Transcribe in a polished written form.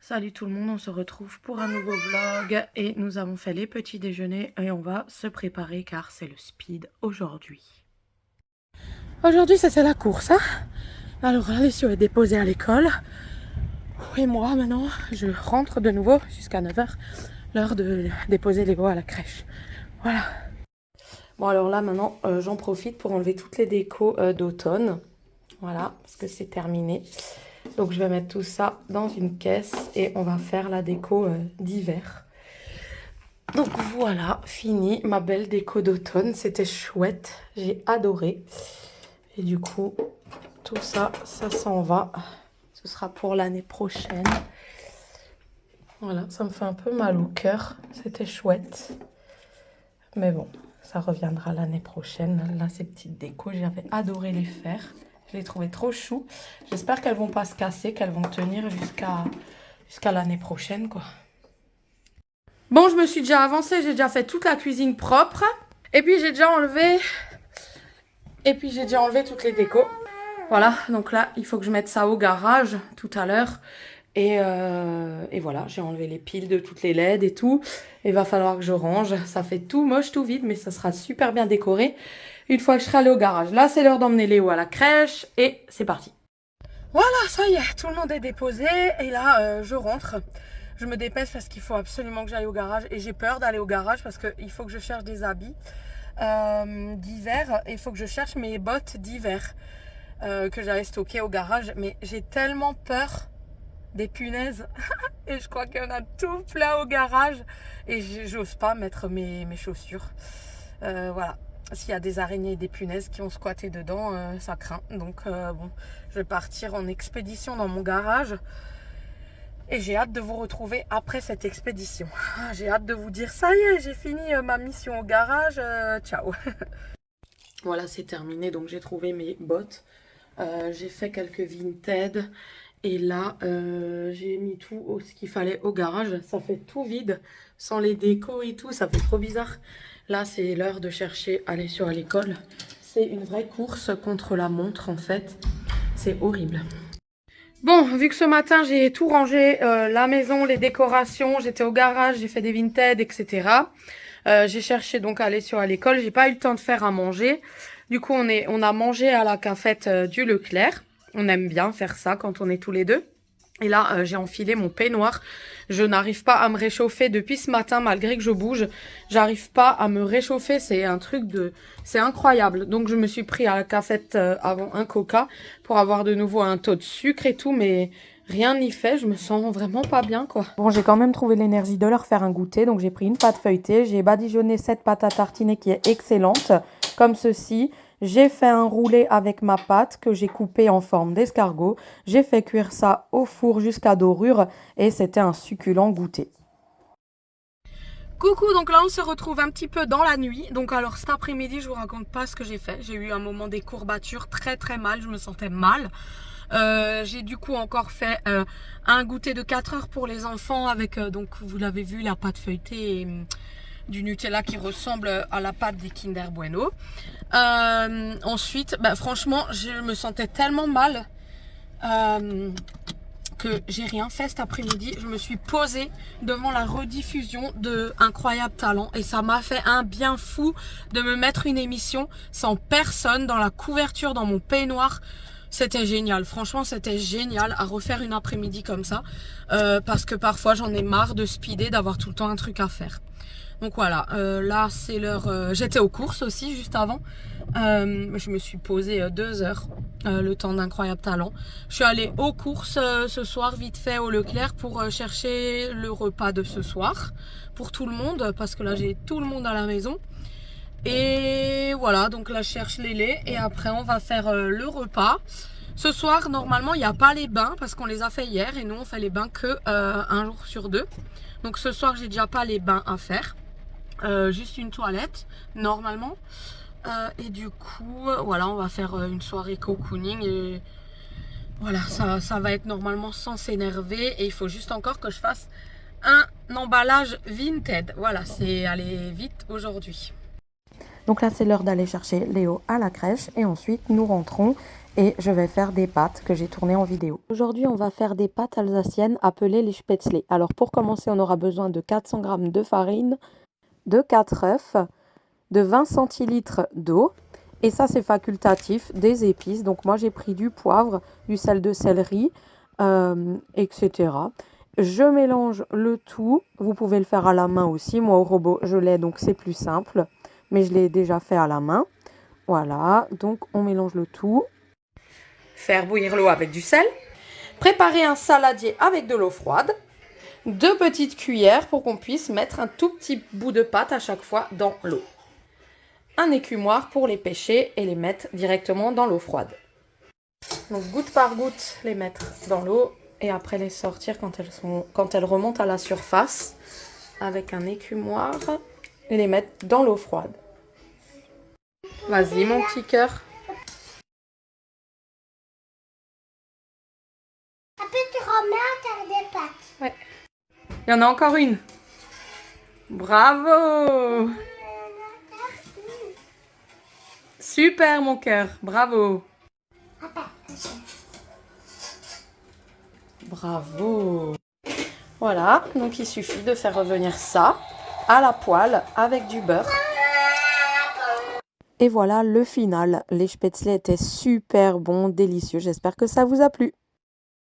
Salut tout le monde, on se retrouve pour un nouveau vlog et nous avons fait les petits déjeuners et on va se préparer car c'est le speed aujourd'hui. Aujourd'hui c'était la course, hein. Alors Alessio est déposé à l'école et moi maintenant je rentre de nouveau jusqu'à 9 h, l'heure de déposer Léo à la crèche. Voilà. Bon alors là maintenant j'en profite pour enlever toutes les décos d'automne. Voilà, parce que c'est terminé. Donc je vais mettre tout ça dans une caisse et on va faire la déco d'hiver. Donc voilà, fini ma belle déco d'automne. C'était chouette, j'ai adoré. Et du coup, tout ça, ça s'en va. Ce sera pour l'année prochaine. Voilà, ça me fait un peu mal au cœur. C'était chouette. Mais bon, ça reviendra l'année prochaine. Là, ces petites décos, j'avais adoré les faire. Je les trouvais trop chou. J'espère qu'elles vont pas se casser, qu'elles vont tenir jusqu'à l'année prochaine, quoi. Bon, je me suis déjà avancée, j'ai déjà fait toute la cuisine propre. Et puis j'ai déjà enlevé toutes les décos. Voilà, donc là, il faut que je mette ça au garage tout à l'heure. Et voilà, j'ai enlevé les piles de toutes les LED et tout. Il va falloir que je range. Ça fait tout moche, tout vide, mais ça sera super bien décoré une fois que je serai allée au garage. Là, c'est l'heure d'emmener Léo à la crèche et c'est parti. Voilà, ça y est, tout le monde est déposé. Et là, je rentre. Je me dépêche parce qu'il faut absolument que j'aille au garage. Et j'ai peur d'aller au garage parce qu'il faut que je cherche des habits d'hiver. Et il faut que je cherche mes bottes d'hiver que j'avais stockées au garage. Mais j'ai tellement peur des punaises. Et je crois qu'il y en a tout plein au garage. Et j'ose pas mettre mes chaussures. Voilà. S'il y a des araignées et des punaises qui ont squatté dedans, ça craint. Donc bon, je vais partir en expédition dans mon garage. Et j'ai hâte de vous retrouver après cette expédition. J'ai hâte de vous dire, ça y est, j'ai fini ma mission au garage. Ciao. Voilà, c'est terminé. Donc j'ai trouvé mes bottes. J'ai fait quelques Vinted. Et là, j'ai mis tout ce qu'il fallait au garage. Ça fait tout vide, sans les décos et tout. Ça fait trop bizarre. Là, c'est l'heure de chercher Alessio à l'école. C'est une vraie course contre la montre, en fait. C'est horrible. Bon, vu que ce matin, j'ai tout rangé, la maison, les décorations, j'étais au garage, j'ai fait des Vinted, etc. J'ai cherché donc Alessio à l'école. J'ai pas eu le temps de faire à manger. Du coup, on a mangé à la cafette du Leclerc. On aime bien faire ça quand on est tous les deux. Et là, j'ai enfilé mon peignoir. Je n'arrive pas à me réchauffer depuis ce matin, malgré que je bouge. J'arrive pas à me réchauffer. C'est un truc de... C'est incroyable. Donc, je me suis pris à la cafette avant un coca pour avoir de nouveau un taux de sucre et tout. Mais rien n'y fait. Je me sens vraiment pas bien, quoi. Bon, j'ai quand même trouvé l'énergie de leur faire un goûter. Donc, j'ai pris une pâte feuilletée. J'ai badigeonné cette pâte à tartiner qui est excellente, comme ceci. J'ai fait un roulé avec ma pâte que j'ai coupé en forme d'escargot. J'ai fait cuire ça au four jusqu'à dorure et c'était un succulent goûter. Coucou, donc là on se retrouve un petit peu dans la nuit. Donc alors cet après-midi, je vous raconte pas ce que j'ai fait. J'ai eu un moment des courbatures très mal, je me sentais mal. J'ai du coup encore fait un goûter de 4 heures pour les enfants avec, donc vous l'avez vu, la pâte feuilletée et du Nutella qui ressemble à la pâte des Kinder Bueno. Ensuite, bah, franchement, je me sentais tellement mal que j'ai rien fait cet après-midi. Je me suis posée devant la rediffusion de Incroyable Talent et ça m'a fait un bien fou de me mettre une émission sans personne dans la couverture, dans mon peignoir. C'était génial, franchement c'était génial à refaire une après-midi comme ça parce que parfois j'en ai marre de speeder, d'avoir tout le temps un truc à faire. Donc voilà, là c'est l'heure, j'étais aux courses aussi juste avant, je me suis posée 2 heures, le temps d'Incroyable Talent. Je suis allée aux courses ce soir vite fait au Leclerc pour chercher le repas de ce soir pour tout le monde parce que là j'ai tout le monde à la maison. Et voilà, donc là je cherche les laits et après on va faire le repas. Ce soir normalement il n'y a pas les bains parce qu'on les a fait hier et nous on fait les bains que un jour sur deux. Donc ce soir j'ai déjà pas les bains à faire. Juste une toilette normalement et du coup voilà, on va faire une soirée cocooning et voilà, ça va être normalement sans s'énerver et il faut juste encore que je fasse un emballage Vinted. Voilà, c'est aller vite aujourd'hui. Donc là c'est l'heure d'aller chercher Léo à la crèche et ensuite nous rentrons et je vais faire des pâtes que j'ai tournées en vidéo. Aujourd'hui, on va faire des pâtes alsaciennes appelées les spätzle. Alors pour commencer, on aura besoin de 400 g de farine, de 4 œufs, de 20 centilitres d'eau, et ça c'est facultatif, des épices. Donc moi j'ai pris du poivre, du sel de céleri, etc. Je mélange le tout, vous pouvez le faire à la main aussi, moi au robot je l'ai donc c'est plus simple, mais je l'ai déjà fait à la main. Voilà, donc on mélange le tout. Faire bouillir l'eau avec du sel. Préparer un saladier avec de l'eau froide. 2 petites cuillères pour qu'on puisse mettre un tout petit bout de pâte à chaque fois dans l'eau. Un écumoire pour les pêcher et les mettre directement dans l'eau froide. Donc goutte par goutte les mettre dans l'eau et après les sortir quand elles remontent à la surface avec un écumoire et les mettre dans l'eau froide. Vas-y mon petit cœur. Après tu remets à faire des pâtes. Ouais. Il y en a encore une. Bravo. Super mon cœur, bravo. Bravo. Voilà, donc il suffit de faire revenir ça à la poêle avec du beurre. Et voilà le final. Les spätzle étaient super bons, délicieux. J'espère que ça vous a plu.